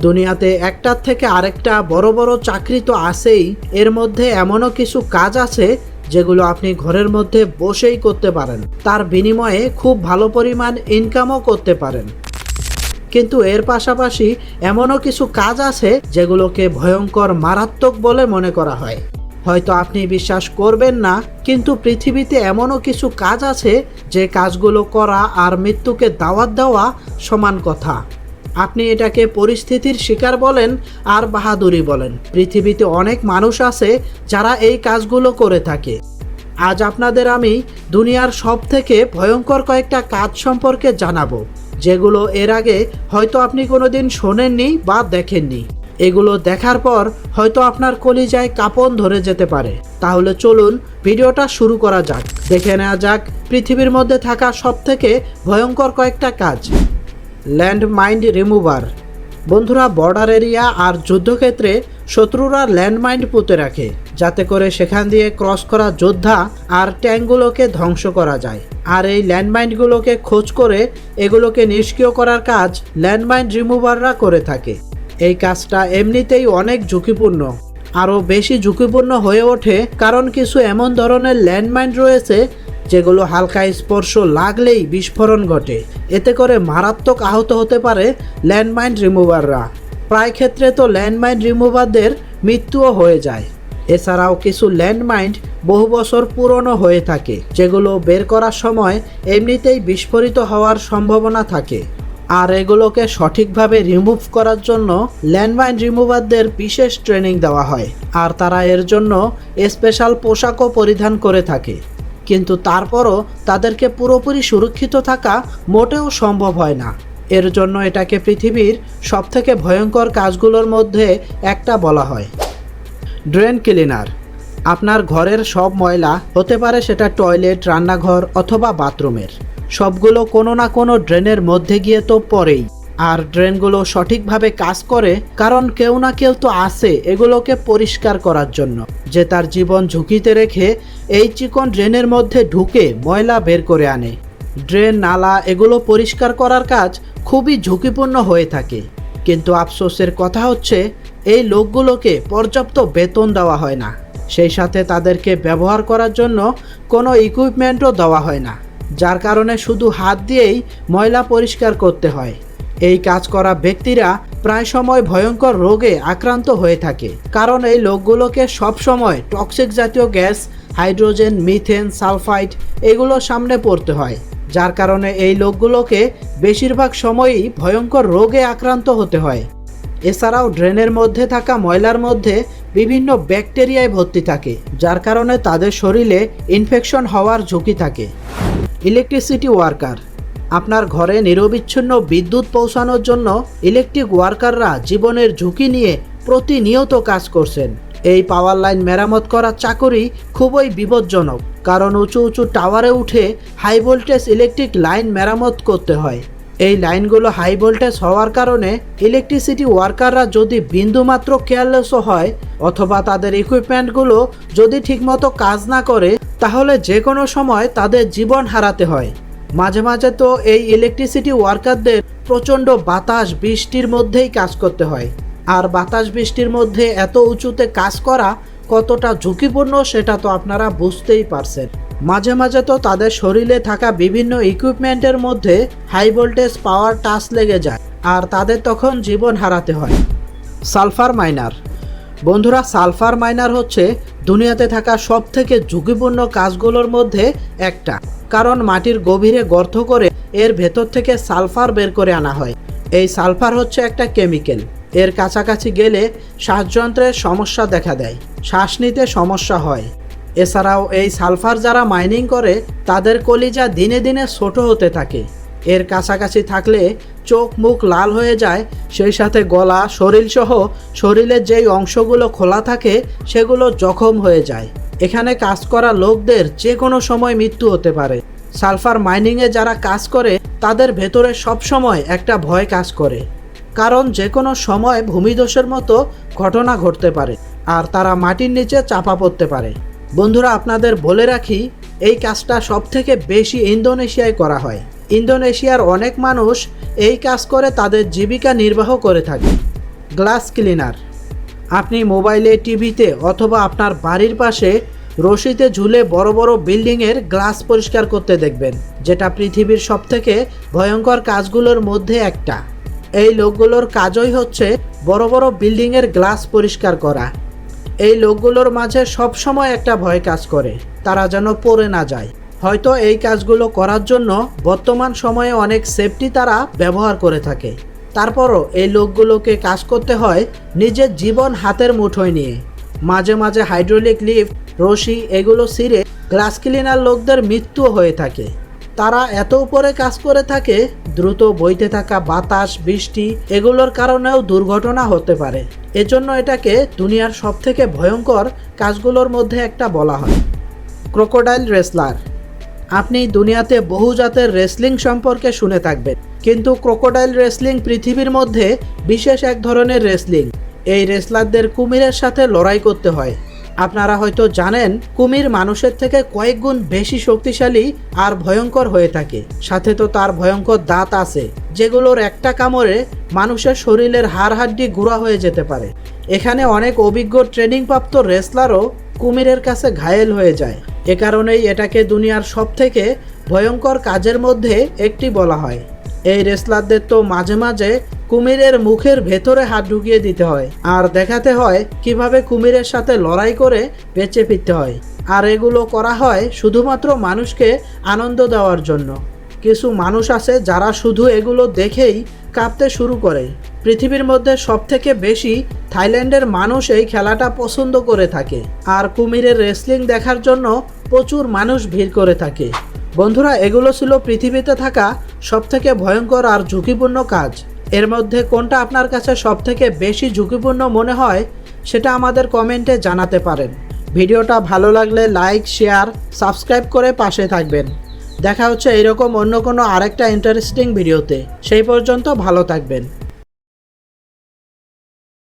দুনিয়াতে একটার থেকে আরেকটা বড় বড় চাকরি তো আছেই, এর মধ্যে এমনও কিছু কাজ আছে যেগুলো আপনি ঘরের মধ্যে বসেই করতে পারেন, তার বিনিময়ে খুব ভালো পরিমাণ ইনকামও করতে পারেন। কিন্তু এর পাশাপাশি এমনও কিছু কাজ আছে যেগুলোকে ভয়ঙ্কর মারাত্মক বলে মনে করা হয়। হয়তো আপনি বিশ্বাস করবেন না, কিন্তু পৃথিবীতে এমনও কিছু কাজ আছে যে কাজগুলো করা আর মৃত্যুকে দাওয়াত দেওয়া সমান কথা। আপনি এটাকে পরিস্থিতির শিকার বলেন আর বাহাদুরি বলেন, পৃথিবীতে অনেক মানুষ আছে যারা এই কাজগুলো করে থাকে। আজ আপনাদের আমি দুনিয়ার সবথেকে ভয়ঙ্কর কয়েকটা কাজ সম্পর্কে জানাবো, যেগুলো এর আগে হয়তো আপনি কোনোদিন শোনেননি বা দেখেননি। এগুলো দেখার পর হয়তো আপনার কলিজায় কাঁপন ধরে যেতে পারে। তাহলে চলুন ভিডিওটা শুরু করা যাক। দেখে নেওয়া যাক পৃথিবীর মধ্যে থাকা সবথেকে ভয়ঙ্কর কয়েকটা কাজ। Land mine remover. বন্ধুরা, বর্ডার এরিয়া আর যুদ্ধক্ষেত্রে শত্রুরা ল্যান্ডমাইন পুঁতে রাখে, যাতে করে সেখান দিয়ে ক্রস করা যোদ্ধা আর ট্যাঙ্কগুলোকে ধ্বংস করা যায়। আর এই ল্যান্ডমাইনগুলোকে খোঁজ করে এগুলোকে নিষ্ক্রিয় করার কাজ ল্যান্ডমাইন রিমুভাররা করে থাকে। এই কাজটা এমনিতেই অনেক ঝুঁকিপূর্ণ, আরও বেশি ঝুঁকিপূর্ণ হয়ে ওঠে কারণ কিছু এমন ধরনের ল্যান্ডমাইন রয়েছে যেগুলো হালকা স্পর্শ লাগলেই বিস্ফোরণ ঘটে। এতে করে মারাত্মক আহত হতে পারে ল্যান্ডমাইন রিমুভাররা। প্রায় ক্ষেত্রে তো ল্যান্ডমাইন রিমুভারদের মৃত্যুও হয়ে যায়। এছাড়াও কিছু ল্যান্ডমাইন বহু বছর পুরনো হয়ে থাকে, যেগুলো বের করার সময় এমনিতেই বিস্ফোরিত হওয়ার সম্ভাবনা থাকে। আর এগুলোকে সঠিকভাবে রিমুভ করার জন্য ল্যান্ডমাইন রিমুভারদের বিশেষ ট্রেনিং দেওয়া হয়, আর তারা এর জন্য স্পেশাল পোশাকও পরিধান করে থাকে। কিন্তু তারপরও তাদেরকে পুরোপুরি সুরক্ষিত থাকা মোটেও সম্ভব হয় না। এর জন্য এটাকে পৃথিবীর সবথেকে ভয়ঙ্কর কাজগুলোর মধ্যে একটা বলা হয়। Drain cleaner. আপনার ঘরের সব ময়লা, হতে পারে সেটা টয়লেট, রান্নাঘর অথবা বাথরুমের, সবগুলো কোনো না কোনো ড্রেনের মধ্যে গিয়ে তো পড়েই। আর ড্রেনগুলো সঠিকভাবে কাজ করে কারণ কেউ না কেউ তো আছে এগুলোকে পরিষ্কার করার জন্য, যে তার জীবন ঝুঁকিতে রেখে এই চিকন ড্রেনের মধ্যে ঢুকে ময়লা বের করে আনে। ড্রেন, নালা এগুলো পরিষ্কার করার কাজ খুবই ঝুঁকিপূর্ণ হয়ে থাকে। কিন্তু আফসোসের কথা হচ্ছে এই লোকগুলোকে পর্যাপ্ত বেতন দেওয়া হয় না, সেই সাথে তাদেরকে ব্যবহার করার জন্য কোনো ইকুইপমেন্টও দেওয়া হয় না, যার কারণে শুধু হাত দিয়েই ময়লা পরিষ্কার করতে হয়। এই কাজ করা ব্যক্তিরা প্রায় সময় ভয়ঙ্কর রোগে আক্রান্ত হয়ে থাকে, কারণ এই লোকগুলোকে সবসময় টক্সিক জাতীয় গ্যাস, হাইড্রোজেন, মিথেন, সালফাইড এগুলো সামনে পড়তে হয়, যার কারণে এই লোকগুলোকে বেশিরভাগ সময়ই ভয়ঙ্কর রোগে আক্রান্ত হতে হয়। এছাড়াও ড্রেনের মধ্যে থাকা ময়লার মধ্যে বিভিন্ন ব্যাকটেরিয়ায় ভর্তি থাকে, যার কারণে তাদের শরীরে ইনফেকশন হওয়ার ঝুঁকি থাকে। Electricity worker. আপনার ঘরে নিরবিচ্ছিন্ন বিদ্যুৎ পৌঁছানোর জন্য ইলেকট্রিক ওয়ার্কাররা জীবনের ঝুঁকি নিয়ে প্রতিনিয়ত কাজ করছেন। এই পাওয়ার লাইন মেরামত করার চাকরি খুবই বিপজ্জনক, কারণ উঁচু উঁচু টাওয়ারে উঠে হাই ভোল্টেজ ইলেকট্রিক লাইন মেরামত করতে হয়। এই লাইনগুলো হাই ভোল্টেজ হওয়ার কারণে ইলেকট্রিসিটি ওয়ার্কাররা যদি বিন্দুমাত্র কেয়ারলেসও হয় অথবা তাদের ইকুইপমেন্টগুলো যদি ঠিকমতো কাজ না করে, তাহলে যে কোনো সময় তাদের জীবন হারাতে হয়। মাঝে মাঝে তো এই ইলেকট্রিসিটি ওয়ার্কারদের প্রচণ্ড বাতাস বৃষ্টির মধ্যেই কাজ করতে হয়। আর বাতাস বৃষ্টির মধ্যে এত উঁচুতে কাজ করা কতটা ঝুঁকিপূর্ণ সেটা তো আপনারা বুঝতেই পারছেন। মাঝে মাঝে তো তাদের শরীরে থাকা বিভিন্ন ইকুইপমেন্টের মধ্যে হাই ভোল্টেজ পাওয়ার টাচ লেগে যায়, আর তাদের তখন জীবন হারাতে হয়। Sulphur minor. বন্ধুরা, সালফার মাইনার হচ্ছে দুনিয়াতে থাকা সবথেকে ঝুঁকিপূর্ণ কাজগুলোর মধ্যে একটা, কারণ মাটির গভীরে গর্ত করে এর ভেতর থেকে সালফার বের করে আনা হয়। এই সালফার হচ্ছে একটা কেমিক্যাল, এর কাছাকাছি গেলে শ্বাসযন্ত্রের সমস্যা দেখা দেয়, শ্বাস নিতে সমস্যা হয়। এছাড়াও এই সালফার যারা মাইনিং করে তাদের কলিজা দিনে দিনে ছোট হতে থাকে। এর কাছাকাছি থাকলে চোখ মুখ লাল হয়ে যায়, সেই সাথে গলা, শরীরসহ শরীরের যেই অংশগুলো খোলা থাকে সেগুলো জখম হয়ে যায়। এখানে কাজ করা লোকদের যে কোনো সময় মৃত্যু হতে পারে। সালফার মাইনিংয়ে যারা কাজ করে তাদের ভেতরে সবসময় একটা ভয় কাজ করে, কারণ যে কোনো সময় ভূমিধসের মতো ঘটনা ঘটতে পারে আর তারা মাটির নিচে চাপা পড়তে পারে। বন্ধুরা, আপনাদের বলে রাখি, এই কাজটা সবথেকে বেশি ইন্দোনেশিয়ায় করা হয়। ইন্দোনেশিয়ার অনেক মানুষ এই কাজ করে তাদের জীবিকা নির্বাহ করে থাকে। Glass cleaner. আপনি মোবাইলে, টিভিতে অথবা আপনার বাড়ির পাশে রশিতে ঝুলে বড় বড় বিল্ডিংয়ের গ্লাস পরিষ্কার করতে দেখবেন, যেটা পৃথিবীর সবথেকে ভয়ঙ্কর কাজগুলোর মধ্যে একটা। এই লোকগুলোর কাজই হচ্ছে বড় বড় বিল্ডিংয়ের গ্লাস পরিষ্কার করা। এই লোকগুলোর মাঝে সবসময় একটা ভয় কাজ করে, তারা যেন পড়ে না যায়। হয়তো এই কাজগুলো করার জন্য বর্তমান সময়ে অনেক সেফটি তারা ব্যবহার করে থাকে, তারপরও এই লোকগুলোকে কাজ করতে হয় নিজের জীবন হাতের মুঠোয় নিয়ে। মাঝে মাঝে হাইড্রোলিক লিফট, রশি এগুলো ছিঁড়ে গ্লাস ক্লিনার লোকদের মৃত্যু হয়ে থাকে। তারা এত উপরে কাজ করে থাকে, দ্রুত বইতে থাকা বাতাস, বৃষ্টি এগুলোর কারণেও দুর্ঘটনা হতে পারে। এজন্য এটাকে দুনিয়ার সবথেকে ভয়ঙ্কর কাজগুলোর মধ্যে একটা বলা হয়। Crocodile wrestler. আপনি দুনিয়াতে বহু জাতের রেসলিং সম্পর্কে শুনে থাকবেন, কিন্তু ক্রোকোডাইল রেসলিং পৃথিবীর মধ্যে বিশেষ এক ধরনের রেসলিং। এই রেসলারদের কুমিরের সাথে লড়াই করতে হয়। আপনারা হয়তো জানেন, কুমির মানুষের থেকে কয়েক গুণ বেশি শক্তিশালী আর ভয়ঙ্কর হয়ে থাকে। সাথে তো তার ভয়ঙ্কর দাঁত আছে, যেগুলোর একটা কামড়ে মানুষের শরীরের হাড় হাড্ডি গুঁড়া হয়ে যেতে পারে। এখানে অনেক অভিজ্ঞ ট্রেনিংপ্রাপ্ত রেসলারও কুমিরের কাছে ঘায়েল হয়ে যায়। এ কারণেই এটাকে দুনিয়ার সবথেকে ভয়ঙ্কর কাজের মধ্যে একটি বলা হয়। এই রেসলারদের তো মাঝে মাঝে কুমিরের মুখের ভেতরে হাত ঢুকিয়ে দিতে হয় আর দেখাতে হয় কিভাবে কুমিরের সাথে লড়াই করে বেঁচে ফিরতে হয়। আর এগুলো করা হয় শুধুমাত্র মানুষকে আনন্দ দেওয়ার জন্য। কিছু মানুষ আছে যারা শুধু এগুলো দেখেই কাঁপতে শুরু করে। পৃথিবীর মধ্যে সবথেকে বেশি থাইল্যান্ডের মানুষ এই খেলাটা পছন্দ করে থাকে, আর কুমিরের রেসলিং দেখার জন্য প্রচুর মানুষ ভিড় করে থাকে। বন্ধুরা, এগুলো ছিল পৃথিবীতে থাকা সবথেকে ভয়ঙ্কর আর ঝুঁকিপূর্ণ কাজ। এর মধ্যে কোনটা আপনার কাছে সবথেকে বেশি ঝুঁকিপূর্ণ মনে হয় সেটা আমাদের কমেন্টে জানাতে পারেন। ভিডিওটা ভালো লাগলে লাইক, শেয়ার, সাবস্ক্রাইব করে পাশে থাকবেন। দেখা হচ্ছে এরকম অন্য কোনো আরেকটা ইন্টারেস্টিং ভিডিওতে। সেই পর্যন্ত ভালো থাকবেন।